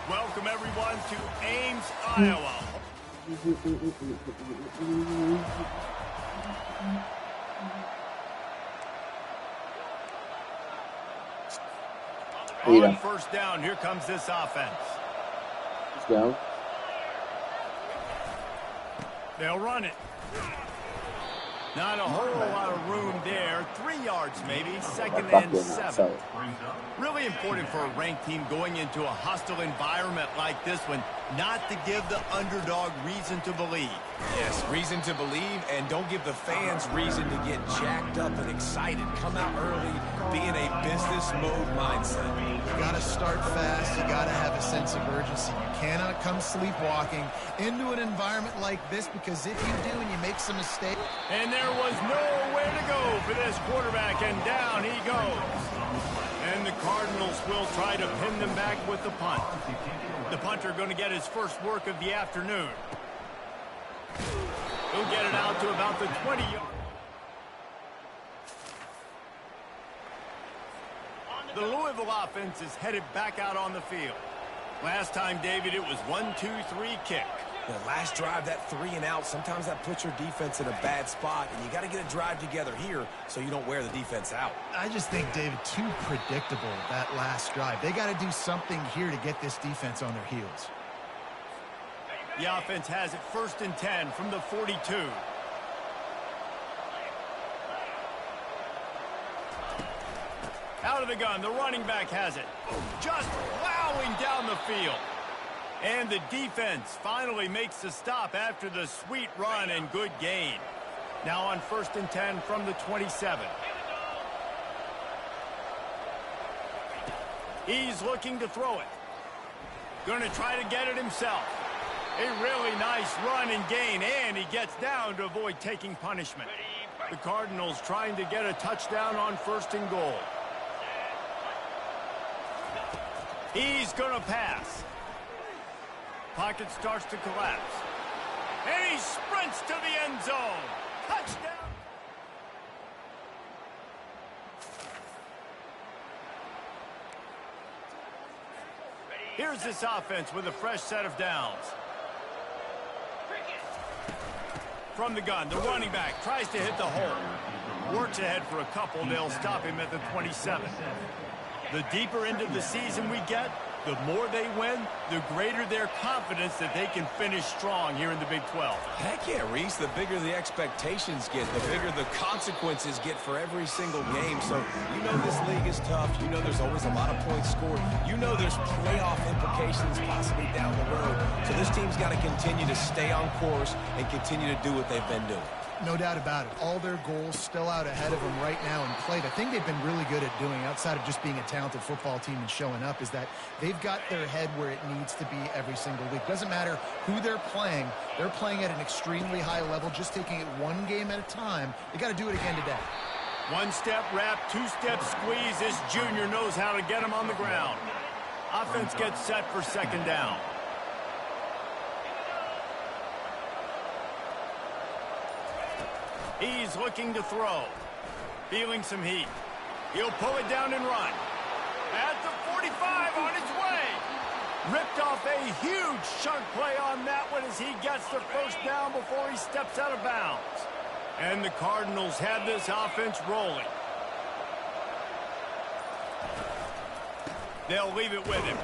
Welcome, everyone, to Ames, Iowa. On first down, here comes this offense. Let's go. They'll run it. Not a whole lot of room there. 3 yards maybe, second and 7. Really important for a ranked team going into a hostile environment like this one, not to give the underdog reason to believe. Yes, reason to believe, and don't give the fans reason to get jacked up and excited. Come out early, be in a business mode mindset. You got to start fast. You got to have a sense of urgency. You cannot come sleepwalking into an environment like this, because if you do and you make some mistakes. And there was nowhere to go for this quarterback, and down he goes. And the Cardinals will try to pin them back with the punt. The punter going to get his first work of the afternoon. He'll get it out to about the 20-yard. The Louisville offense is headed back out on the field. Last time, David, it was 1-2-3 kick. The last drive, that 3 and out, sometimes that puts your defense in a bad spot, and you got to get a drive together here so you don't wear the defense out. I just think, David, too predictable, that last drive. They got to do something here to get this defense on their heels. The offense has it first and 10 from the 42. Out of the gun, the running back has it. Just plowing down the field. And the defense finally makes the stop after the sweet run and good gain. Now on first and 10 from the 27. He's looking to throw it. Going to try to get it himself. A really nice run and gain, and he gets down to avoid taking punishment. The Cardinals trying to get a touchdown on first and goal. He's going to pass. Pocket starts to collapse. And he sprints to the end zone. Touchdown. Here's this offense with a fresh set of downs. From the gun, the running back tries to hit the hole. Works ahead for a couple. They'll stop him at the 27. The deeper into the season we get, the more they win, the greater their confidence that they can finish strong here in the Big 12. Heck yeah, Reese. The bigger the expectations get, the bigger the consequences get for every single game. So you know this league is tough. You know there's always a lot of points scored. You know there's playoff implications possibly down the road. So this team's got to continue to stay on course and continue to do what they've been doing. No doubt about it. All their goals still out ahead of them right now in play. The thing they've been really good at doing, outside of just being a talented football team and showing up, is that they've got their head where it needs to be every single week. Doesn't matter who they're playing at an extremely high level, just taking it one game at a time. They got to do it again today. One-step wrap, two-step squeeze. This junior knows how to get him on the ground. Offense gets set for second down. He's looking to throw. Feeling some heat. He'll pull it down and run. At the 45 on his way. Ripped off a huge chunk play on that one as he gets the first down before he steps out of bounds. And the Cardinals have this offense rolling. They'll leave it with him.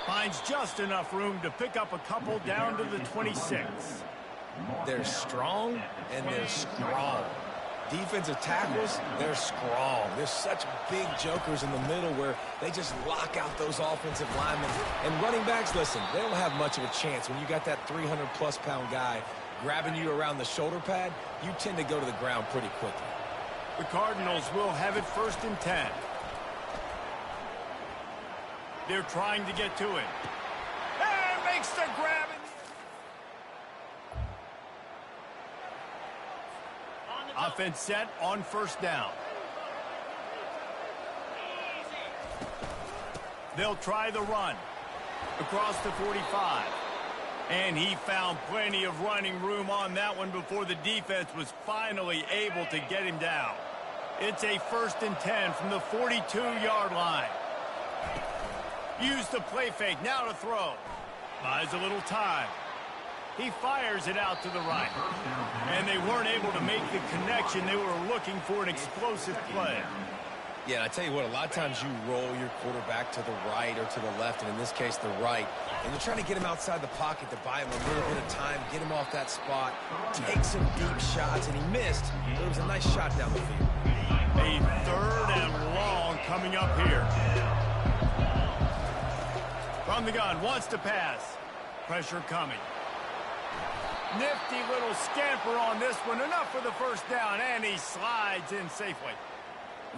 Finds just enough room to pick up a couple down to the 26. They're strong, and they're strong. Defensive tackles, they're strong. There's such big jokers in the middle where they just lock out those offensive linemen. And running backs, listen, they don't have much of a chance. When you got that 300-plus pound guy grabbing you around the shoulder pad, you tend to go to the ground pretty quickly. The Cardinals will have it first and 10. They're trying to get to it. And makes the grab. Offense set on first down. They'll try the run across the 45. And he found plenty of running room on that one before the defense was finally able to get him down. It's a first and 10 from the 42-yard line. Use the play fake, now to throw. Buys a little time. He fires it out to the right. And they weren't able to make the connection. They were looking for an explosive play. Yeah, and I tell you what, a lot of times you roll your quarterback to the right or to the left, and in this case, the right. And you're trying to get him outside the pocket to buy him a little bit of time, get him off that spot, take some deep shots, and he missed. But it was a nice shot down the field. A 3rd and long coming up here. From the gun, wants to pass. Pressure coming. Nifty little scamper on this one. Enough for the first down, and he slides in safely.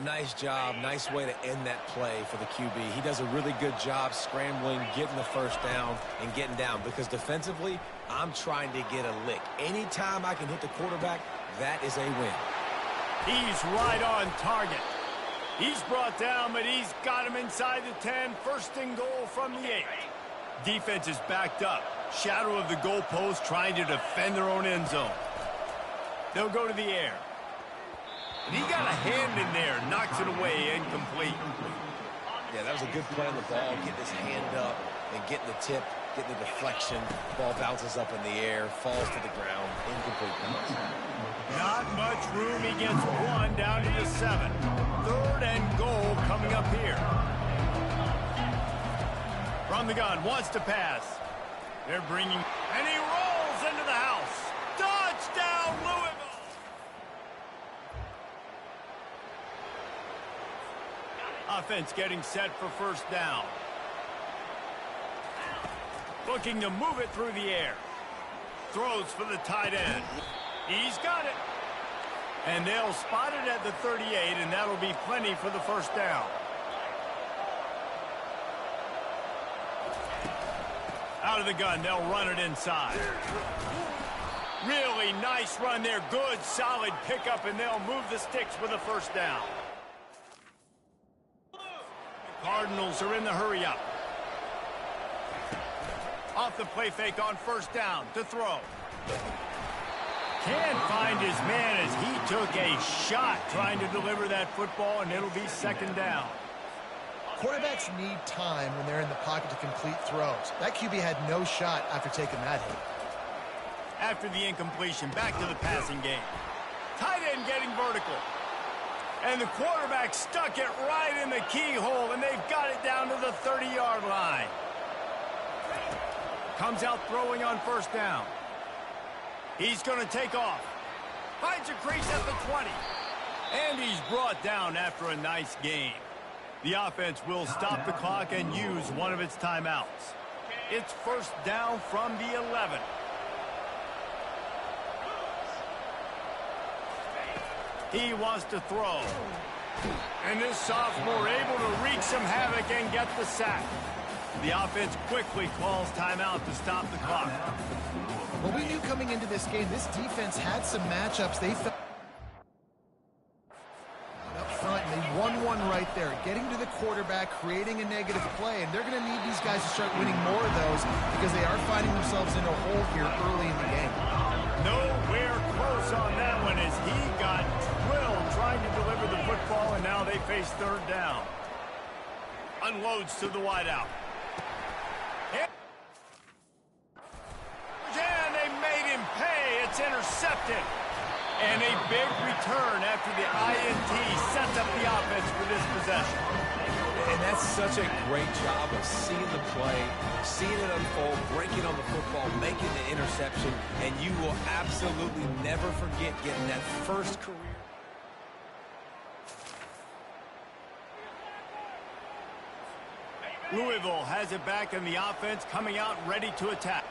Nice job. Nice way to end that play for the QB. He does a really good job scrambling, getting the first down, and getting down. Because defensively, I'm trying to get a lick. Anytime I can hit the quarterback, that is a win. He's right on target. He's brought down, but he's got him inside the 10. 1st and goal from the 8. Defense is backed up. Shadow of the goalpost, trying to defend their own end zone. They'll go to the air. And he got a hand in there, knocks it away, incomplete. Yeah, that was a good play on the ball, getting his hand up and getting the tip, getting the deflection. Ball bounces up in the air, falls to the ground, incomplete pass. Not much room. He gets 1 down to the 7. 3rd and goal coming up here. From the gun, wants to pass. They're bringing, and he rolls into the house. Touchdown, Louisville! Offense getting set for 1st down. Looking to move it through the air. Throws for the tight end. He's got it. And they'll spot it at the 38, and that'll be plenty for the 1st down. Out of the gun, they'll run it inside. Really nice run there. Good, solid pickup, and they'll move the sticks with a 1st down. Cardinals are in the hurry-up. Off the play fake on 1st down to throw. Can't find his man as he took a shot trying to deliver that football, and it'll be 2nd down. Quarterbacks need time when they're in the pocket to complete throws. That QB had no shot after taking that hit. After the incompletion, back to the passing game. Tight end getting vertical. And the quarterback stuck it right in the keyhole, and they've got it down to the 30-yard line. Comes out throwing on 1st down. He's going to take off. Finds a crease at the 20. And he's brought down after a nice game. The offense will stop the clock and use one of its timeouts. It's 1st down from the 11. He wants to throw. And this sophomore able to wreak some havoc and get the sack. The offense quickly calls timeout to stop the clock. Well, we knew coming into this game, this defense had some matchups. They felt up front, and they won one right there. Getting to the quarterback, creating a negative play, and they're going to need these guys to start winning more of those because they are finding themselves in a hole here early in the game. Nowhere close on that one as he got drilled trying to deliver the football, and now they face 3rd down. Unloads to the wideout. And they made him pay. It's intercepted. And a big return after the INT sets up the offense for this possession. And that's such a great job of seeing the play, seeing it unfold, breaking on the football, making the interception, and you will absolutely never forget getting that first career. Louisville has it back in the offense, coming out ready to attack.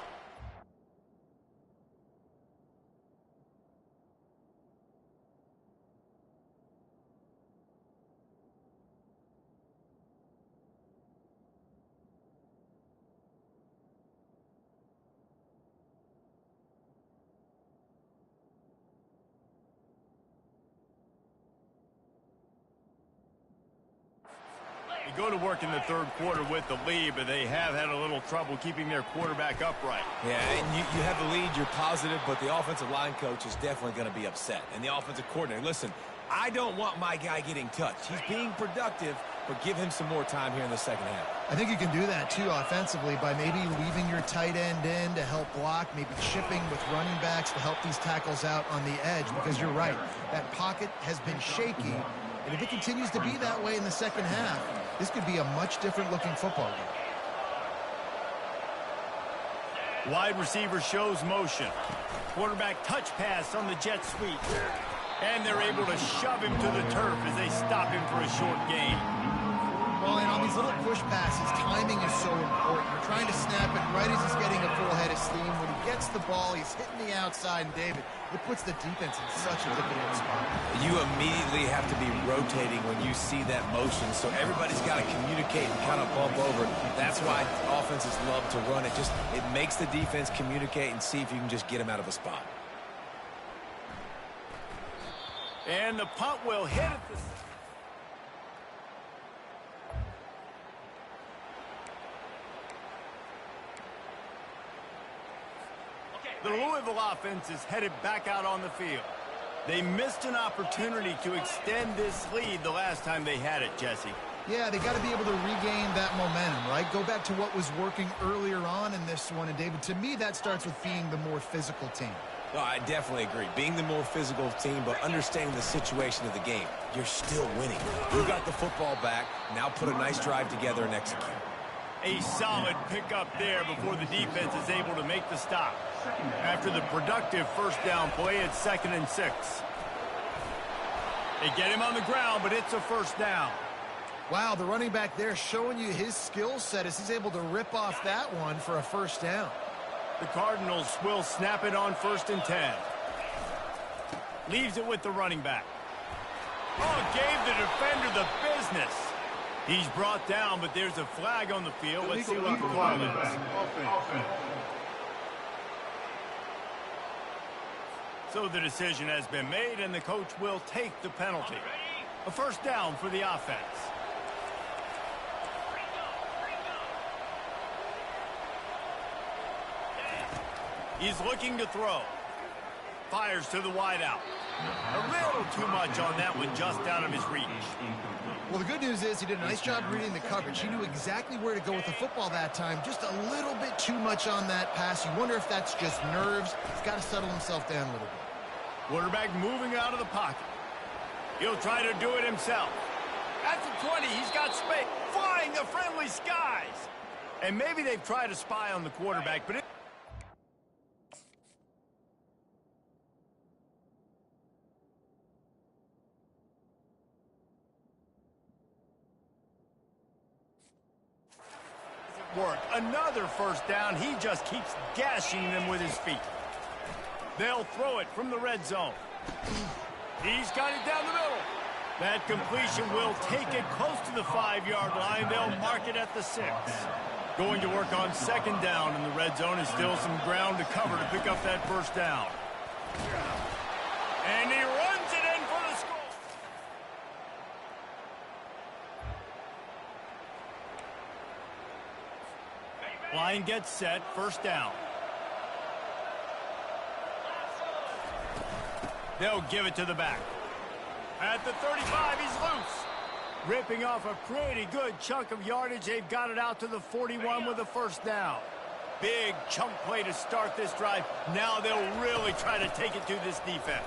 Go to work in the 3rd quarter with the lead, but they have had a little trouble keeping their quarterback upright. Yeah, and you have the lead, you're positive, but the offensive line coach is definitely going to be upset. And the offensive coordinator, listen, I don't want my guy getting touched. He's being productive, but give him some more time here in the second half. I think you can do that, too, offensively, by maybe leaving your tight end in to help block, maybe chipping with running backs to help these tackles out on the edge, because you're right. That pocket has been shaky, and if it continues to be that way in the second half, this could be a much different-looking football game. Wide receiver shows motion. Quarterback touch pass on the jet sweep. And they're able to shove him to the turf as they stop him for a short gain. Well, and on these little push passes, timing is so important. You're trying to snap it right as he's getting a full head of steam. When he gets the ball, he's hitting the outside, and David, it puts the defense in such a difficult spot. You immediately have to be rotating when you see that motion, so everybody's got to communicate and kind of bump over. That's why offenses love to run it. It makes the defense communicate and see if you can just get him out of a spot. And the punt will hit at the... The Louisville offense is headed back out on the field. They missed an opportunity to extend this lead the last time they had it, Jesse. Yeah, they got to be able to regain that momentum, right? Go back to what was working earlier on in this one. And, David, to me, that starts with being the more physical team. No, I definitely agree. Being the more physical team, but understanding the situation of the game. You're still winning. You got the football back. Now put a nice drive together and execute. A solid pickup there before the defense is able to make the stop. After the productive first down play, it's 2nd and 6. They get him on the ground, but it's a first down. Wow, the running back there showing you his skill set as he's able to rip off that one for a first down. The Cardinals will snap it on 1st and 10. Leaves it with the running back. Oh, gave the defender the business. He's brought down, but there's a flag on the field. Let's see what the call is. So the decision has been made, and the coach will take the penalty. A first down for the offense. He's looking to throw. Fires to the wideout. A little too much on that one, just out of his reach. Well, the good news is he did a nice job reading the coverage. He knew exactly where to go with the football that time. Just a little bit too much on that pass. You wonder if that's just nerves. He's got to settle himself down a little bit. Quarterback moving out of the pocket. He'll try to do it himself. At the 20, he's got space. Flying the friendly skies. And maybe they've tried to spy on the quarterback, but it... work. Another first down. He just keeps gashing them with his feet. They'll throw it from the red zone. He's got it down the middle. That completion will take it close to the 5-yard line. They'll mark it at the 6. Going to work on 2nd down in the red zone, and still some ground to cover to pick up that first down. And he runs it in for the score. Line gets set, first down. They'll give it to the back. At the 35, he's loose. Ripping off a pretty good chunk of yardage. They've got it out to the 41 with a first down. Big chunk play to start this drive. Now they'll really try to take it to this defense.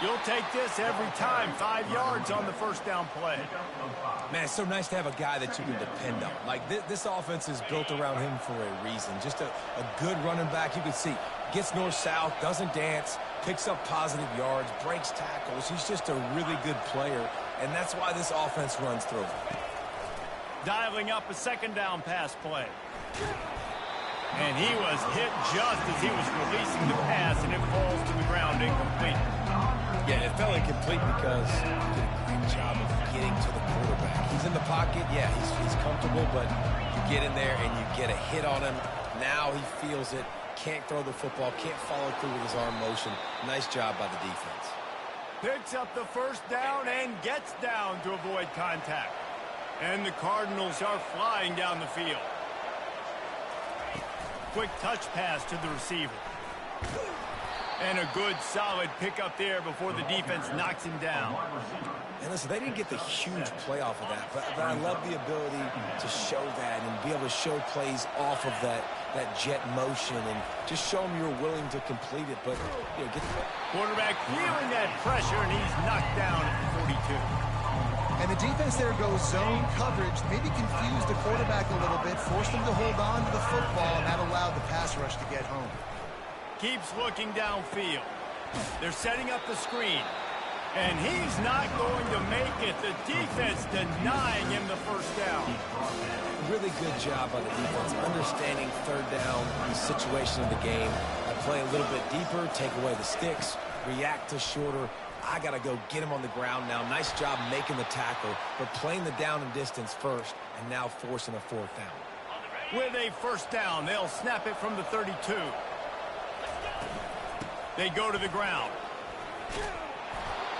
You'll take this every time. 5 yards on the first down play. Man, it's so nice to have a guy that you can depend on. Like, this offense is built around him for a reason. Just a good running back. You can see, gets north-south, doesn't dance, picks up positive yards, breaks tackles. He's just a really good player, and that's why this offense runs through him. Dialing up a 2nd down pass play. And he was hit just as he was releasing the pass, and it falls to the ground incomplete. Yeah, it fell incomplete because he did a great job of getting to the quarterback. He's in the pocket, yeah, he's comfortable, but you get in there and you get a hit on him. Now he feels it, can't throw the football, can't follow through with his arm motion. Nice job by the defense. Picks up the first down and gets down to avoid contact. And the Cardinals are flying down the field. Quick touch pass to the receiver. And a good, solid pickup there before the defense knocks him down. And listen, they didn't get the huge play off of that, but I love the ability to show that and be able to show plays off of that jet motion and just show them you're willing to complete it. But, you know, get the quarterback feeling that pressure, and he's knocked down at the 42. And the defense there goes zone coverage, maybe confused the quarterback a little bit, forced him to hold on to the football, and that allowed the pass rush to get home. Keeps looking downfield. They're setting up the screen. And he's not going to make it. The defense denying him the first down. Really good job by the defense, understanding third down, the situation of the game. I play a little bit deeper, take away the sticks, react to shorter. I got to go get him on the ground now. Nice job making the tackle, but playing the down and distance first, and now forcing a fourth down. With a first down, they'll snap it from the 32. They go to the ground.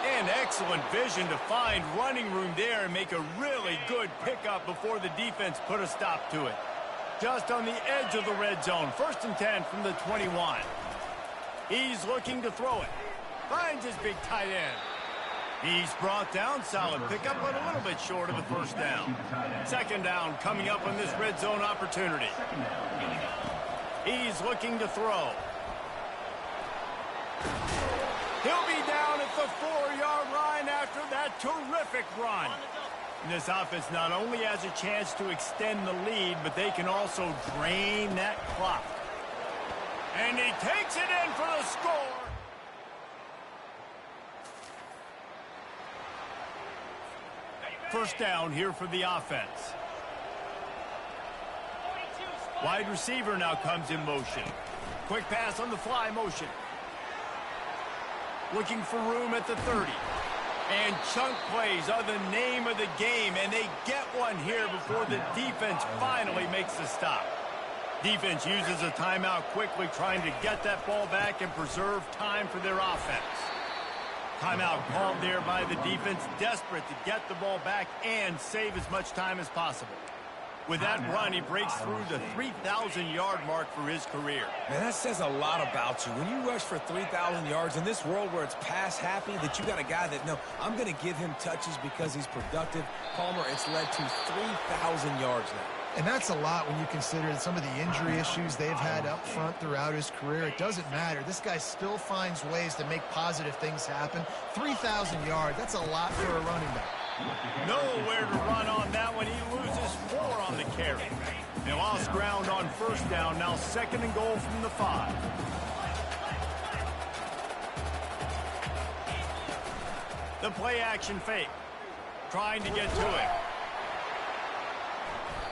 And excellent vision to find running room there and make a really good pickup before the defense put a stop to it. Just on the edge of the red zone. 1st and 10 from the 21. He's looking to throw it. Finds his big tight end. He's brought down. Solid pickup, but a little bit short of the first down. 2nd down coming up on this red zone opportunity. He's looking to throw. He'll be down at the 4-yard line after that terrific run. And this offense not only has a chance to extend the lead, but they can also drain that clock. And he takes it in for the score. First down here for the offense. Wide receiver now comes in motion. Quick pass on the fly motion. Looking for room at the 30. And chunk plays are the name of the game, and they get one here before the defense finally makes the stop. Defense uses a timeout quickly, trying to get that ball back and preserve time for their offense. Timeout called there by the defense, desperate to get the ball back and save as much time as possible. With that run, he breaks through the 3,000-yard mark for his career. Man, that says a lot about you. When you rush for 3,000 yards in this world where it's pass-happy, that you got a guy that, no, I'm going to give him touches because he's productive. Palmer, it's led to 3,000 yards now. And that's a lot when you consider some of the injury issues they've had up front throughout his career. It doesn't matter. This guy still finds ways to make positive things happen. 3,000 yards, that's a lot for a running back. Nowhere to run on that one. He loses 4 on the carry. They lost ground on first down. Now 2nd and goal from the 5. The play action fake. Trying to get to it.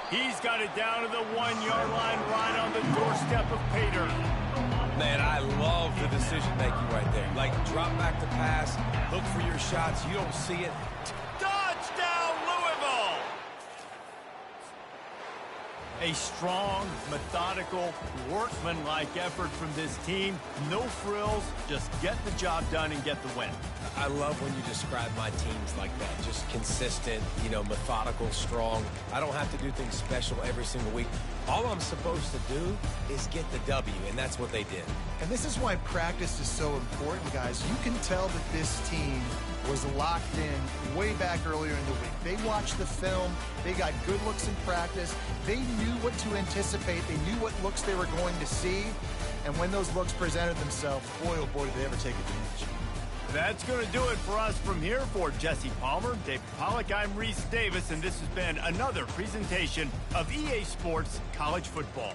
He's got it down to the 1-yard line right on the doorstep of Pater. Man, I love the decision-making right there. Like, drop back to pass, look for your shots. You don't see it. Touchdown, Louisville! A strong, methodical, workman-like effort from this team. No frills, just get the job done and get the win. I love when you describe my teams like that. Just consistent, you know, methodical, strong. I don't have to do things special every single week. All I'm supposed to do is get the W, and that's what they did. And this is why practice is so important, guys. You can tell that this team was locked in way back earlier in the week. They watched the film. They got good looks in practice. They knew what to anticipate. They knew what looks they were going to see. And when those looks presented themselves, boy, oh boy, did they ever take advantage. That's going to do it for us from here. For Jesse Palmer, David Pollack, I'm Reese Davis, and this has been another presentation of EA Sports College Football.